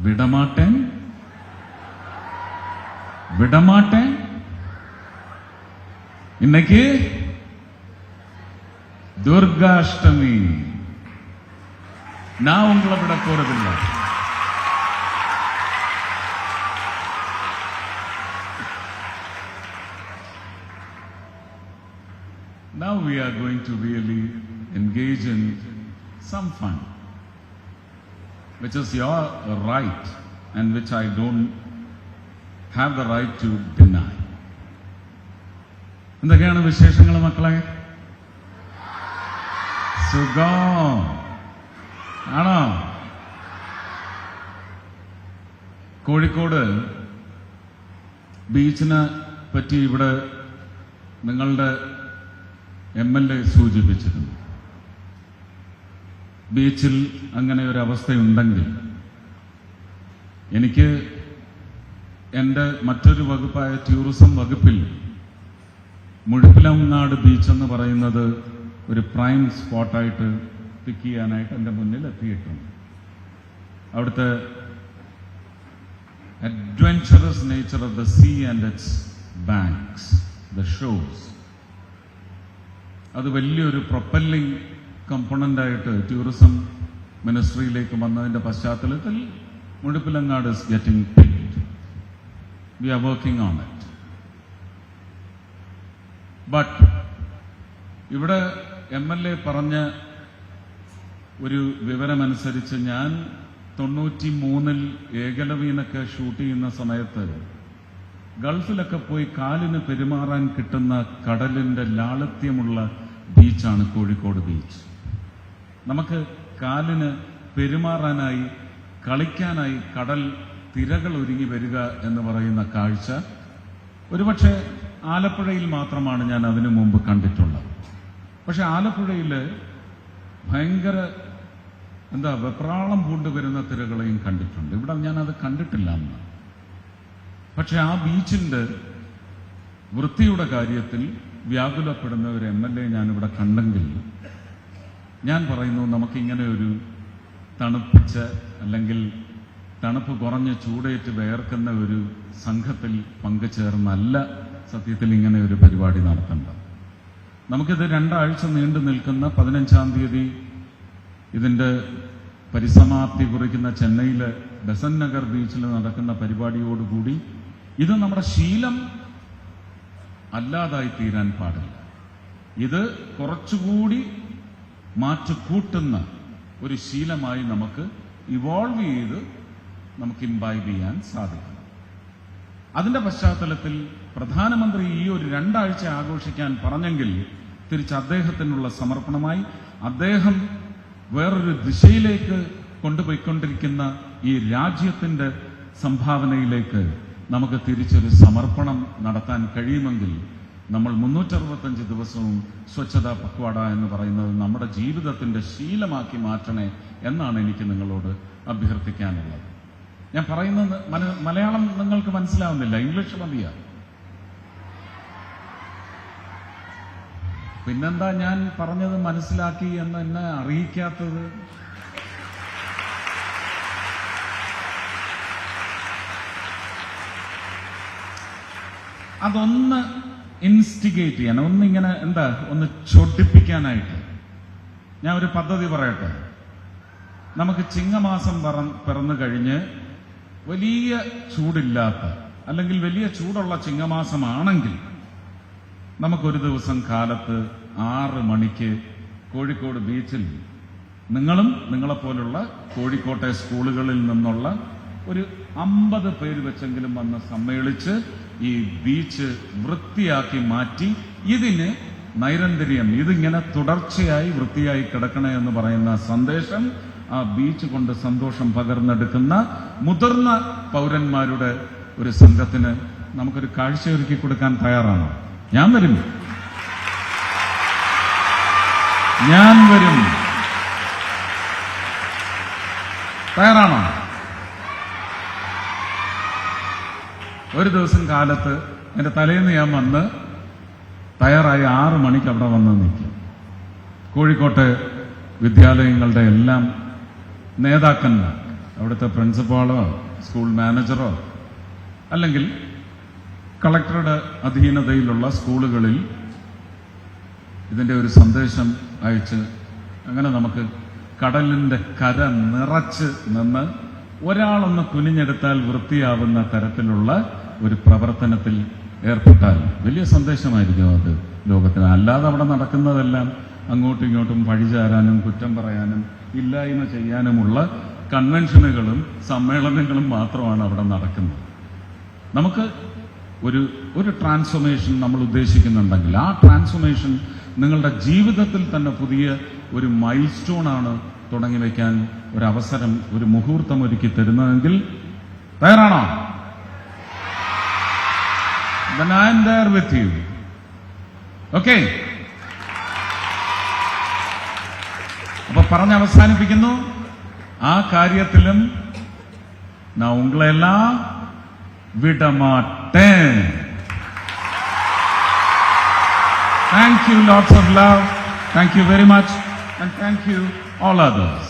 விடமாட்டேன் விடமாட்டேன். இன்னைக்கு துர்காஷ்டமி. நான் உங்களை விட போறதில்லை. Now we are going to really engage in some fun, which is your right and which I don't have the right to deny. എന്തൊക്കെയാണ് വിശേഷങ്ങൾ മക്കളെ? സുഖം ആണോ? കോഴിക്കോട് ബീച്ചിനെ പറ്റി ഇവിടെ നിങ്ങളുടെ MLA സൂചിപ്പിച്ചിരുന്നു. ബീച്ചിൽ അങ്ങനെ ഒരു അവസ്ഥയുണ്ടെങ്കിൽ എനിക്ക് എൻ്റെ മറ്റൊരു വകുപ്പായ ടൂറിസം വകുപ്പിൽ മുഴുപ്പിലങ്ങാട് ബീച്ച് എന്ന് പറയുന്നത് ഒരു പ്രൈം സ്പോട്ടായിട്ട് പിക്ക് ചെയ്യാനായിട്ട് എൻ്റെ മുന്നിൽ എത്തിയിട്ടുണ്ട്. അവിടുത്തെ adventurous nature of the sea and its banks, the ഷോസ്, അത് വലിയൊരു പ്രൊപ്പല്ലിംഗ് കമ്പോണൻ്റായിട്ട് ടൂറിസം മിനിസ്ട്രിയിലേക്ക് വന്നതിൻ്റെ പശ്ചാത്തലത്തിൽ Muzhappilangad is getting picked. We are working on it. But ഇവിടെ MLA പറഞ്ഞ ഒരു വിവരമനുസരിച്ച് ഞാൻ 93-ൽ ഏകലവീനൊക്കെ ഷൂട്ട് ചെയ്യുന്ന സമയത്ത് ഗൾഫിലൊക്കെ പോയി കാലിന് പെരുമാറാൻ കിട്ടുന്ന കടലിന്റെ ലാളിത്യമുള്ള ബീച്ചാണ് കോഴിക്കോട് ബീച്ച്. നമുക്ക് കാലിന് പെരുമാറാനായി, കളിക്കാനായി കടൽ തിരകൾ ഒരുങ്ങി വരിക എന്ന് പറയുന്ന കാഴ്ച ഒരുപക്ഷെ ആലപ്പുഴയിൽ മാത്രമാണ് ഞാൻ അതിനു മുമ്പ് കണ്ടിട്ടുള്ളത്. പക്ഷെ ആലപ്പുഴയിൽ ഭയങ്കര വെപ്രാളം പൂണ്ടുവരുന്ന തിരകളെയും കണ്ടിട്ടുണ്ട്. ഇവിടെ ഞാനത് കണ്ടിട്ടില്ല അന്ന്. പക്ഷെ ആ ബീച്ചിന്റെ വൃത്തിയുടെ കാര്യത്തിൽ വ്യാകുലപ്പെടുന്ന ഒരു MLA ഞാനിവിടെ കണ്ടെങ്കിൽ ഞാൻ പറയുന്നു, നമുക്കിങ്ങനെ ഒരു തണുപ്പിച്ച അല്ലെങ്കിൽ തണുപ്പ് കുറഞ്ഞ് ചൂടേറ്റ് വേർക്കുന്ന ഒരു സംഘത്തിൽ പങ്കുചേർന്നല്ല സത്യത്തിൽ ഇങ്ങനെ ഒരു പരിപാടി നടത്തേണ്ടത്. നമുക്കിത് 2 ആഴ്ച നീണ്ടു നിൽക്കുന്ന 15-ാം തീയതി ഇതിന്റെ പരിസമാപ്തി കുറിക്കുന്ന ചെന്നൈയിലെ ബെസന്റ് നഗർ ബീച്ചിൽ നടക്കുന്ന പരിപാടിയോടുകൂടി ഇത് നമ്മുടെ ശീലം അല്ലാതായി തീരാൻ പാടില്ല. ഇത് കുറച്ചുകൂടി മാറ്റുകൂട്ടുന്ന ഒരു ശീലമായി നമുക്ക് ഇവോൾവ് ചെയ്ത് നമുക്ക് ഇംബൈബ് ചെയ്യാൻ സാധിക്കും. അതിന്റെ പശ്ചാത്തലത്തിൽ പ്രധാനമന്ത്രി ഈ ഒരു 2 ആഴ്ച ആഘോഷിക്കാൻ പറഞ്ഞെങ്കിൽ തിരിച്ച് അദ്ദേഹത്തിനുള്ള സമർപ്പണമായി അദ്ദേഹം വേറൊരു ദിശയിലേക്ക് കൊണ്ടുപോയിക്കൊണ്ടിരിക്കുന്ന ഈ രാജ്യത്തിന്റെ സംഭാവനയിലേക്ക് നമുക്ക് തിരിച്ചൊരു സമർപ്പണം നടത്താൻ കഴിയുമെങ്കിൽ നമ്മൾ 365 ദിവസവും സ്വച്ഛതാ പക്വാട എന്ന് പറയുന്നത് നമ്മുടെ ജീവിതത്തിന്റെ ശീലമാക്കി മാറ്റണേ എന്നാണ് എനിക്ക് നിങ്ങളോട് അഭ്യർത്ഥിക്കാനുള്ളത്. ഞാൻ പറയുന്നത് മലയാളം നിങ്ങൾക്ക് മനസ്സിലാവുന്നില്ല, ഇംഗ്ലീഷ് മതിയാ? പിന്നെന്താ ഞാൻ പറഞ്ഞത് മനസ്സിലാക്കി എന്ന് എന്നെ അറിയിക്കാത്തത്? അതൊന്ന് ഇൻസ്റ്റിഗേറ്റ് ചെയ്യാൻ, ഒന്നിങ്ങനെ ഒന്ന് ചൊടിപ്പിക്കാനായിട്ട് ഞാൻ ഒരു പദ്ധതി പറയട്ടെ. നമുക്ക് ചിങ്ങമാസം പിറന്നു കഴിഞ്ഞ് വലിയ ചൂടില്ലാത്ത അല്ലെങ്കിൽ വലിയ ചൂടുള്ള ചിങ്ങമാസമാണെങ്കിൽ നമുക്കൊരു ദിവസം കാലത്ത് 6 മണിക്ക് കോഴിക്കോട് ബീച്ചിൽ നിങ്ങളും നിങ്ങളെപ്പോലുള്ള കോഴിക്കോട്ടെ സ്കൂളുകളിൽ നിന്നുള്ള ഒരു 50 പേര് വെച്ചെങ്കിലും വന്ന് സമ്മേളിച്ച് ഈ ബീച്ച് വൃത്തിയാക്കി മാറ്റി ഇതിന് നൈരന്തര്യം, ഇതിങ്ങനെ തുടർച്ചയായി വൃത്തിയായി കിടക്കണേ എന്ന് പറയുന്ന സന്ദേശം ആ ബീച്ച് കൊണ്ട് സന്തോഷം പകർന്നെടുക്കുന്ന മുതിർന്ന പൗരന്മാരുടെ ഒരു സംഘത്തിന് നമുക്കൊരു കാഴ്ചയൊരുക്കി കൊടുക്കാൻ തയ്യാറാണോ? ഞാൻ വരും. തയ്യാറാണോ? ഒരു ദിവസം കാലത്ത് എന്റെ തലേന്ന് ഞാൻ വന്ന് തയ്യാറായി 6 മണിക്ക് അവിടെ വന്ന് നിൽക്കും. കോഴിക്കോട്ടെ വിദ്യാലയങ്ങളുടെ എല്ലാം നേതാക്കന്മാർ അവിടുത്തെ പ്രിൻസിപ്പാളോ സ്കൂൾ മാനേജറോ അല്ലെങ്കിൽ കളക്ടറുടെ അധീനതയിലുള്ള സ്കൂളുകളിൽ ഇതിൻ്റെ ഒരു സന്ദേശം അയച്ച് അങ്ങനെ നമുക്ക് കടലിൻ്റെ കര നിറച്ച് നിന്ന് ഒരാളൊന്ന് കുനിഞ്ഞെടുത്താൽ വൃത്തിയാവുന്ന തരത്തിലുള്ള ഒരു പ്രവർത്തനത്തിൽ ഏർപ്പെട്ടാൽ വലിയ സന്ദേശമായിരിക്കും അത് ലോകത്തിന്. അല്ലാതെ അവിടെ നടക്കുന്നതെല്ലാം അങ്ങോട്ടും ഇങ്ങോട്ടും പഴിചാരാനും കുറ്റം പറയാനും ഇല്ലായ്മ ചെയ്യാനുമുള്ള കൺവെൻഷനുകളും സമ്മേളനങ്ങളും മാത്രമാണ് അവിടെ നടക്കുന്നത്. നമുക്ക് ഒരു ട്രാൻസ്ഫോർമേഷൻ നമ്മൾ ഉദ്ദേശിക്കുന്നുണ്ടെങ്കിൽ ആ ട്രാൻസ്ഫോർമേഷൻ നിങ്ങളുടെ ജീവിതത്തിൽ തന്നെ പുതിയ ഒരു മൈൽ സ്റ്റോൺ ആണ് തുടങ്ങി വയ്ക്കാൻ ഒരവസരം, ഒരു മുഹൂർത്തം ഒരുക്കി തരുന്നതെങ്കിൽ തയ്യാറാണോ? Then I am there with you. Okay? അപ്പൊ പറഞ്ഞ് അവസാനിപ്പിക്കുന്നു. ആ കാര്യത്തിലും நான் உங்களை எல்லாம் விடமாட்டேன். Thank you, lots of love. Thank you very much, and thank you all others.